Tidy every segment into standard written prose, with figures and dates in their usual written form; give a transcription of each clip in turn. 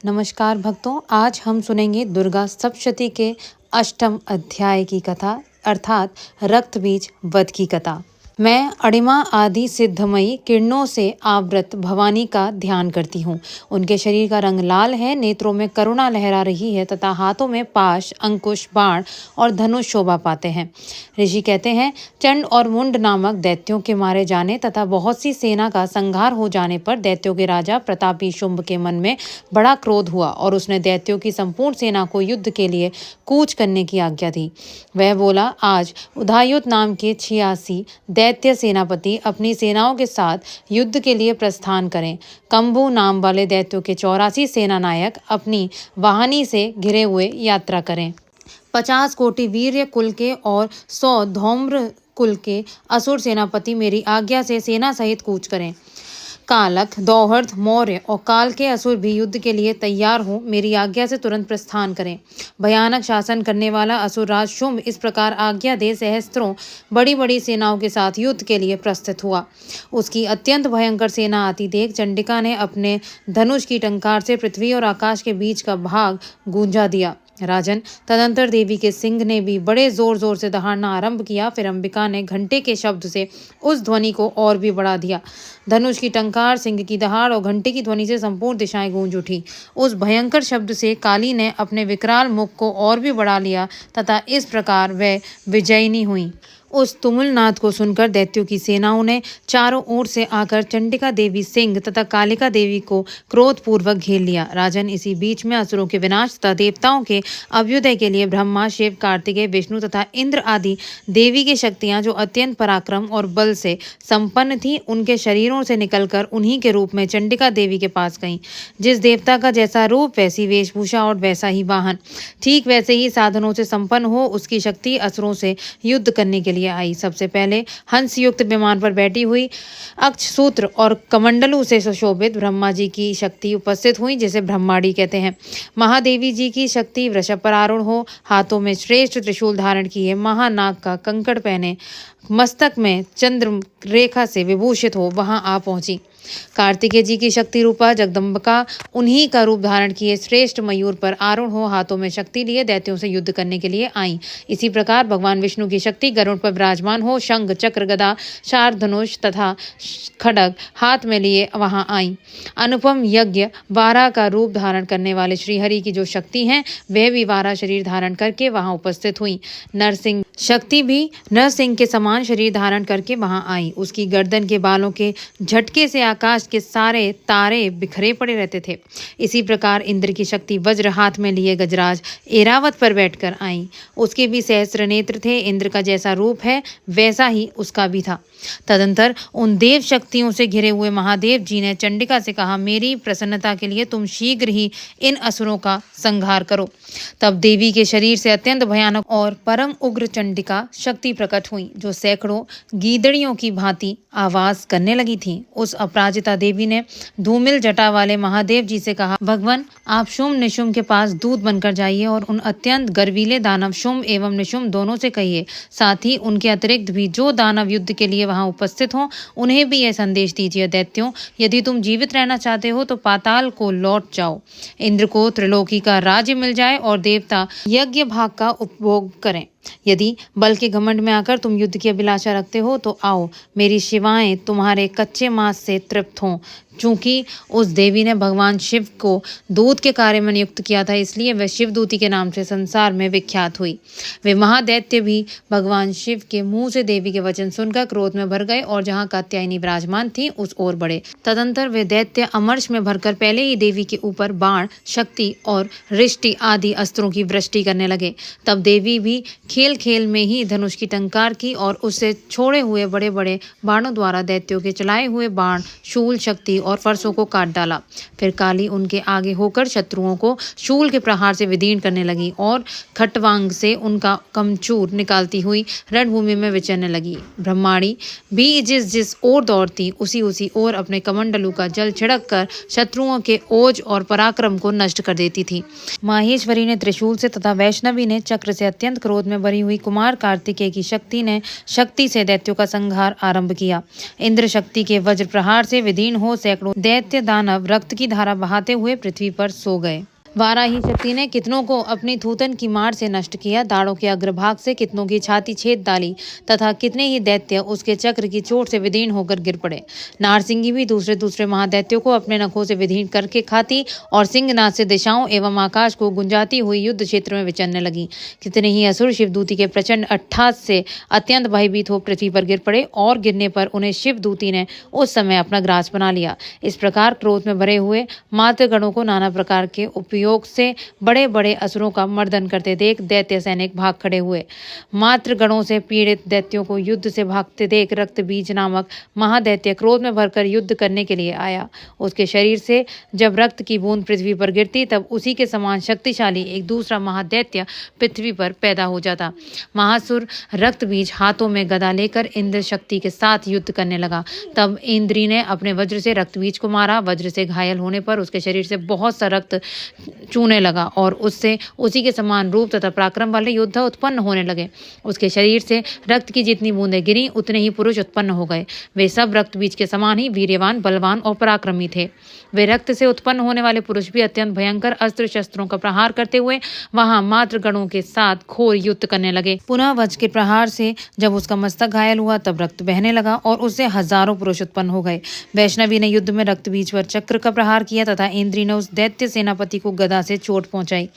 नमस्कार भक्तों, आज हम सुनेंगे दुर्गा सप्तशती के अष्टम अध्याय की कथा अर्थात रक्त बीज वध की कथा। मैं अणिमा आदि सिद्धमयी किरणों से आवृत भवानी का ध्यान करती हूँ। उनके शरीर का रंग लाल है, नेत्रों में करुणा लहरा रही है तथा हाथों में पाश, अंकुश, बाण और धनुष शोभा पाते हैं। ऋषि कहते हैं, चंड और मुंड नामक दैत्यों के मारे जाने तथा बहुत सी सेना का संहार हो जाने पर दैत्यों के राजा प्रतापी शुंभ के मन में बड़ा क्रोध हुआ और उसने दैत्यों की संपूर्ण सेना को युद्ध के लिए कूच करने की आज्ञा दी। वह बोला, आज उधायुत नाम के 86 दैत्य सेनापति अपनी सेनाओं के साथ युद्ध के लिए प्रस्थान करें। कंबू नाम वाले दैत्यों के 84 सेना नायक अपनी वाहनी से घिरे हुए यात्रा करें। 50 कोटि वीर्य कुल के और 100 धौम्र कुल के असुर सेनापति मेरी आज्ञा से सेना सहित कूच करें। कालक, दौहर्द, मौर्य और काल के असुर भी युद्ध के लिए तैयार हों, मेरी आज्ञा से तुरंत प्रस्थान करें। भयानक शासन करने वाला असुरराज शुंभ इस प्रकार आज्ञा दे सहस्त्रों बड़ी बड़ी सेनाओं के साथ युद्ध के लिए प्रस्थित हुआ। उसकी अत्यंत भयंकर सेना आती देख चंडिका ने अपने धनुष की टंकार से पृथ्वी और आकाश के बीच का भाग गूंजा दिया। राजन, तदंतर देवी के सिंह ने भी बड़े जोर जोर से दहाड़ना आरंभ किया। फिर अंबिका ने घंटे के शब्द से उस ध्वनि को और भी बढ़ा दिया। धनुष की टंकार, सिंह की दहाड़ और घंटे की ध्वनि से संपूर्ण दिशाएं गूंज उठी। उस भयंकर शब्द से काली ने अपने विकराल मुख को और भी बढ़ा लिया तथा इस प्रकार वह विजयिनी हुई। उस तुमुलनाद को सुनकर दैत्यों की सेनाओं ने चारों ओर से आकर चंडिका देवी, सिंह तथा कालिका देवी को क्रोधपूर्वक घेर लिया। राजन, इसी बीच में असुरों के विनाश तथा देवताओं के अभ्युदय के लिए ब्रह्मा, शिव, कार्तिकेय, विष्णु तथा इंद्र आदि देवी की शक्तियां जो अत्यंत पराक्रम और बल से संपन्न थी, उनके शरीरों से निकलकर उन्हीं के रूप में चंडिका देवी के पास गईं। जिस देवता का जैसा रूप, वैसी वेशभूषा और वैसा ही वाहन, ठीक वैसे ही साधनों से संपन्न हो उसकी शक्ति असुरों से युद्ध करने के लिए आई। सबसे पहले हंस युक्त विमान पर बैठी हुई अक्ष सूत्र और कमंडलू से सुशोभित ब्रह्मा जी की शक्ति उपस्थित हुई, जिसे ब्रह्मांडी कहते हैं। महादेवी जी की शक्ति वृषभ पर आरूढ़ हो, हाथों में श्रेष्ठ त्रिशूल धारण किए, महानाग का कंकड़ पहने, मस्तक में चंद्र रेखा से विभूषित हो वहां आ पहुंची। कार्तिकेय जी की शक्ति रूपा जगदम्बिका उन्हीं का रूप धारण किए श्रेष्ठ मयूर पर आरूढ़ हो, हाथों में शक्ति लिए दैत्यों से युद्ध करने के लिए आई। इसी प्रकार भगवान विष्णु की शक्ति गरुड़ पर विराजमान हो, शंख, चक्र, गदा, शार, धनुष तथा खड्ग हाथ में लिए वहां आई। अनुपम यज्ञ वारा का रूप धारण करने वाले श्रीहरि की जो शक्ति हैं, वह भी वारा शरीर धारण करके वहां उपस्थित हुई। नरसिंह शक्ति भी नरसिंह के समान शरीर धारण करके वहां आई। उसकी गर्दन के बालों के झटके से आकाश के सारे तारे बिखरे पड़े रहते थे। इसी प्रकार इंद्र की शक्ति वज्र हाथ में लिए गजराज एरावत पर बैठकर आई। उसके भी सहस्त्र नेत्र थे। इंद्र का जैसा रूप है वैसा ही उसका भी था। तदंतर उन देव शक्तियों से घिरे हुए महादेव जी ने चंडिका से कहा, मेरी प्रसन्नता के लिए तुम शीघ्र ही इन असुरों का संहार करो। तब देवी के शरीर से अत्यंत भयानक और परम उग्र चंडिका शक्ति प्रकट हुई, जो सैकड़ों गीदड़ियों की भांति आवाज करने लगी थी। उस अपराजिता देवी ने धूमिल जटा वाले महादेव जी से कहा, भगवान, आप शुंभ निशुंभ के पास दूत बनकर जाइए और उन अत्यंत गर्वीले दानव शुंभ एवं निशुंभ दोनों से कहिए, साथ ही उनके अतिरिक्त भी जो दानव युद्ध के लिए वहां उपस्थित हों, उन्हें भी यह संदेश दीजिए, दैत्यों, यदि तुम जीवित रहना चाहते हो तो पाताल को लौट जाओ। इंद्र को त्रिलोकी का राज्य मिल जाए और देवता यज्ञ भाग का उपभोग करें। यदि बल के घमंड में आकर तुम युद्ध की अभिलाषा रखते हो तो आओ, मेरी शिवाएं तुम्हारे कच्चे मांस से तृप्त हों। चूंकि उस देवी ने भगवान शिव को दूत के कार्य में नियुक्त किया था, इसलिए वह शिवदूती के नाम से संसार में विख्यात हुई। वे महादैत्य भी भगवान शिव के मुंह से देवी के वचन सुनकर क्रोध में भर गए और जहां कात्यायनी विराजमान थी उस ओर बढ़े। तदंतर वे दैत्य अमर्ष में भरकर पहले ही देवी के ऊपर बाण, शक्ति और रिष्टि आदि अस्त्रों की वृष्टि करने लगे। तब देवी भी खेल खेल में ही धनुष की टंकार की और उससे छोड़े हुए बड़े बड़े बाणों द्वारा दैत्यों के चलाए हुए बाण, शूल, शक्ति और फरसों को काट डाला। फिर काली उनके आगे होकर शत्रुओं को शूल के प्रहार से विदीर्ण करने लगी और खटवांग से उनका कमचूर निकालती हुई रणभूमि में विचरने लगी। ब्रह्माणी भी जिस जिस ओर दौड़ती उसी ओर अपने कमंडलू का जल छिड़क कर शत्रुओं के ओज और पराक्रम को नष्ट कर देती थी। माहेश्वरी ने त्रिशूल से तथा वैष्णवी ने चक्र से अत्यंत क्रोध में भरी हुई कुमार कार्तिकेय की शक्ति ने शक्ति से दैत्यों का संहार आरंभ किया। इंद्र शक्ति के वज्र प्रहार से विदीर्ण हो सैकड़ों दैत्य दानव रक्त की धारा बहाते हुए पृथ्वी पर सो गए। वाराही शक्ति ने कितनों को अपनी थूथन की मार से नष्ट किया, दाढ़ों के अग्रभाग से कितनों की छाती छेद डाली तथा कितने ही दैत्य उसके चक्र की चोट से विदीर्ण होकर गिर पड़े। नारसिंगी भी दूसरे दूसरे महादैत्यों को अपने नखों से विदीर्ण करके खाती और सिंहनाद से दिशाओं एवं आकाश को गुंजाती हुई युद्ध क्षेत्र में विचरने लगी। कितने ही असुर शिवदूती के प्रचंड अट्टहास से अत्यंत भयभीत हो पृथ्वी पर गिर पड़े और गिरने पर उन्हें शिवदूती ने उस समय अपना ग्रास बना लिया। इस प्रकार क्रोध में भरे हुए मातृगणों को नाना प्रकार के उपयोग से बड़े बड़े असुरों का मर्दन करते देख दैत्य सैनिक भाग खड़े हुए। मातृगणों से पीड़ित दैत्यों को युद्ध से भागते देख रक्तबीज नामक महादैत्य क्रोध में भरकर युद्ध करने के लिए आया। उसके शरीर से जब रक्त की बूंद पृथ्वी पर गिरती तब उसी के समान शक्तिशाली एक दूसरा महादैत्य पृथ्वी पर पैदा हो जाता। महासुर रक्तबीज हाथों में गदा लेकर इंद्र शक्ति के साथ युद्ध करने लगा। तब इंद्री ने अपने वज्र से रक्तबीज को मारा। वज्र से घायल होने पर उसके शरीर से बहुत सा रक्त चूने लगा और उससे उसी के समान रूप तथा पराक्रम वाले योद्धा उत्पन्न होने लगे। उसके शरीर से रक्त की जितनी बूंदें गिरी उतने ही पुरुष उत्पन्न हो गए। वे सब रक्तबीज के समान ही वीर्यवान, बलवान और पराक्रमी थे। वे रक्त से उत्पन्न होने वाले पुरुष भी अत्यंत भयंकर अस्त्र शस्त्रों का प्रहार करते हुए वहां मातृगणों के साथ घोर युद्ध करने लगे। पुनः वज्र के प्रहार से जब उसका मस्तक घायल हुआ तब रक्त बहने लगा और उससे हजारों पुरुष उत्पन्न हो गए। वैष्णवी ने युद्ध में रक्तबीज पर चक्र का प्रहार किया तथा इंद्री ने उस दैत्य सेनापति को गदा से चोट पहुंचाई।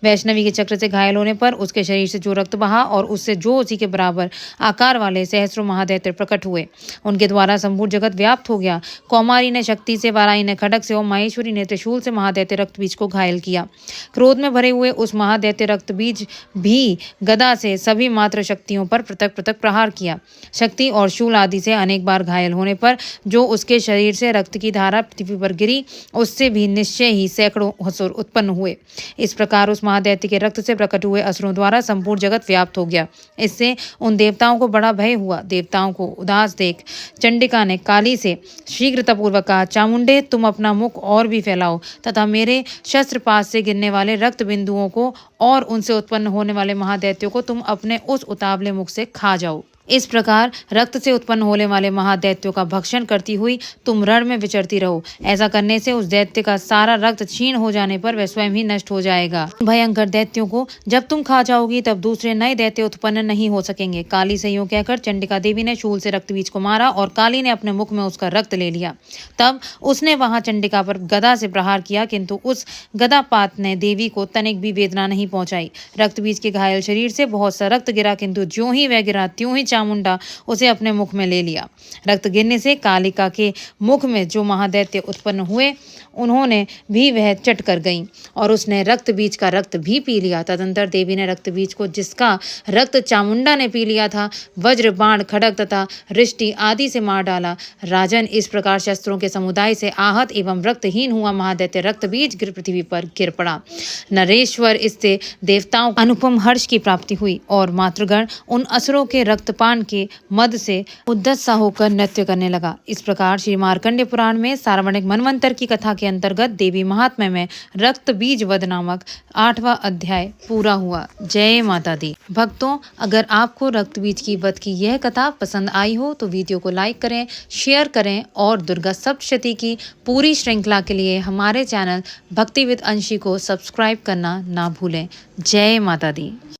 वैष्णवी के चक्र से घायल होने पर उसके शरीर से जो रक्त बहा और उससे जो उसी के बराबर आकार वाले सहस्रों महादैत्य प्रकट हुए। उनके द्वारा संपूर्ण जगत व्याप्त हो गया। कौमारी ने शक्ति से, वाराही ने खड्ग से और माहेश्वरी ने त्रिशूल से महादैत्य रक्तबीज को घायल किया। क्रोध में भरे हुए उस महादैत्य रक्तबीज भी गदा से सभी मात्र शक्तियों पर पृथक पृथक प्रहार किया। शक्ति और शूल आदि से अनेक बार घायल होने पर जो उसके शरीर से रक्त की धारा पृथ्वी पर गिरी उससे भी निश्चय ही सैकड़ों असुर उत्पन्न हुए। इस प्रकार उस महादैत्य के रक्त से प्रकट हुए असुरों द्वारा संपूर्ण जगत व्याप्त हो गया। इससे उन देवताओं को बड़ा भय हुआ। देवताओं को उदास देख चंडिका ने काली से शीघ्रतापूर्वक कहा, चामुंडे तुम अपना मुख और भी फैलाओ तथा मेरे शस्त्रपात से गिरने वाले रक्त बिंदुओं को और उनसे उत्पन्न होने वाले महादैत्यों को तुम अपने उस उतावले मुख से खा जाओ। इस प्रकार रक्त से उत्पन्न होने वाले महादैत्यों का भक्षण करती हुई तुम रण में विचरती रहो। ऐसा करने से उस दैत्य का सारा रक्त क्षीण हो जाने पर वह स्वयं ही नष्ट हो जाएगा। भयंकर दैत्यों को जब तुम खा जाओगी तब दूसरे नए दैत्य उत्पन्न नहीं हो सकेंगे। काली से यूं कहकर चंडिका देवी ने शूल से रक्तबीज को मारा और काली ने अपने मुख में उसका रक्त ले लिया। तब उसने वहां चंडिका पर गदा से प्रहार किया, किंतु उस गदापात ने देवी को तनिक भी वेदना नहीं पहुंचाई। रक्तबीज के घायल शरीर से बहुत सा रक्त गिरा, किंतु ज्यों ही वह गिरा त्यों ही चामुंडा उसे अपने मुख में ले लिया। रक्त गिरने से कालिका के मुख में जो महादैत्य उत्पन्न हुए उन्होंने भी वह चट कर गईं और उसने रक्त बीज का रक्त भी पी लिया। तदंतर देवी ने रक्त बीज को, जिसका रक्त चामुंडा ने पी लिया था, वज्र, बाण, खड्ग तथा रिष्टि आदि से मार डाला। राजन, इस प्रकार शस्त्रों के समुदाय से आहत एवं रक्तहीन हुआ महादैत्य रक्त बीज पृथ्वी पर गिर पड़ा। नरेश्वर, इससे देवताओं अनुपम हर्ष की प्राप्ति हुई और मातृगण उन असुरों के रक्तपान के मद से उद्दत सा होकर नृत्य करने लगा। इस प्रकार श्री मार्कंडेय पुराण में सार्वणिक मनवंतर की कथा के अंतर्गत देवी महात्म्य में रक्त बीज वध नामक 8वां अध्याय पूरा हुआ। जय माता दी। भक्तों, अगर आपको रक्त बीज की वध की यह कथा पसंद आई हो तो वीडियो को लाइक करें, शेयर करें और दुर्गा सप्तशती की पूरी श्रृंखला के लिए हमारे चैनल भक्ति विद अंशी को सब्सक्राइब करना ना भूलें। जय माता दी।